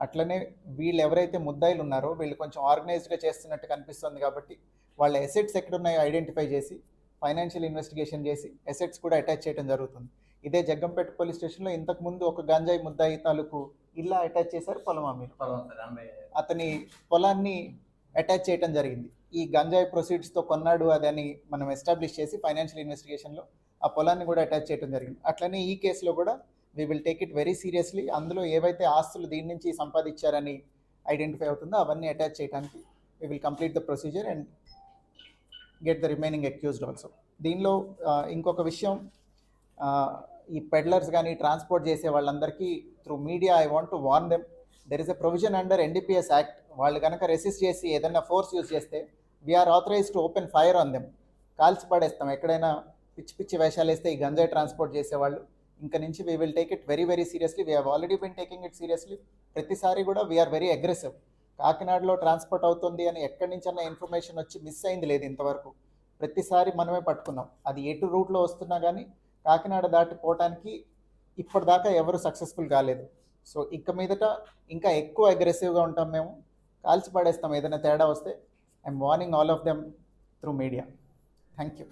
అట్లనే వీళ్ళు ఎవరైతే ముద్దాయిలు ఉన్నారో వీళ్ళు కొంచెం ఆర్గనైజ్డ్గా చేస్తున్నట్టు కనిపిస్తుంది కాబట్టి వాళ్ళ ఎసెట్స్ ఎక్కడున్నాయో ఐడెంటిఫై చేసి ఫైనాన్షియల్ ఇన్వెస్టిగేషన్ చేసి ఎసెట్స్ కూడా అటాచ్ చేయడం జరుగుతుంది. ఇదే జగ్గంపేట పోలీస్ స్టేషన్లో ఇంతకుముందు ఒక గంజాయి ముద్దాయి తాలూకు ఇల్లా అటాచ్ చేశారు, పొలమా మీరు అతని పొలాన్ని అటాచ్ చేయడం జరిగింది. ఈ గంజాయి ప్రొసీడ్స్తో కొన్నాడు అదని మనం ఎస్టాబ్లిష్ చేసి ఫైనాన్షియల్ ఇన్వెస్టిగేషన్లో ఆ పొలాన్ని కూడా అటాచ్ చేయడం జరిగింది. అట్లనే ఈ కేసులో కూడా we will take it very seriously. అందులో ఏవైతే ఆస్తులు దీని నుంచి సంపాదించారని ఐడెంటిఫై అవుతుందో అవన్నీ అటాచ్ చేయడానికి we will complete the procedure and get the remaining accused also. దీనిలో ఇంకొక విషయం, ఈ పెడ్లర్స్ కానీ ట్రాన్స్పోర్ట్ చేసే వాళ్ళందరికీ through media I want to warn them, there is a provision under NDPS act. వాళ్ళు కనుక రెసిస్ట్ చేసి ఏదైనా ఫోర్స్ యూజ్ చేస్తే we are authorised to open fire on them. కాల్చి పడేస్తాం. ఎక్కడైనా పిచ్చి పిచ్చి వేషాలు వేస్తే ఈ గంజాయి ట్రాన్స్పోర్ట్ చేసేవాళ్ళు ఇంక నుంచి we will take it very very seriously. We have already bin taking it seriously. ప్రతిసారి కూడా వీఆర్ వెరీ అగ్రెసివ్. కాకినాడలో ట్రాన్స్పోర్ట్ అవుతుంది అని ఎక్కడి నుంచన్నా ఇన్ఫర్మేషన్ వచ్చి మిస్ అయింది లేదు ఇంతవరకు. ప్రతిసారి మనమే పట్టుకున్నాం. అది ఎటు రూట్లో వస్తున్నా కానీ కాకినాడ దాటిపోవటానికి ఇప్పటిదాకా ఎవరు సక్సెస్ఫుల్ కాలేదు. సో ఇక మీదట ఇంకా ఎక్కువ అగ్రెసివ్గా ఉంటాం మేము. కాల్చి పడేస్తాం ఏదైనా తేడా వస్తే. I'm warning all of them through media. Thank you.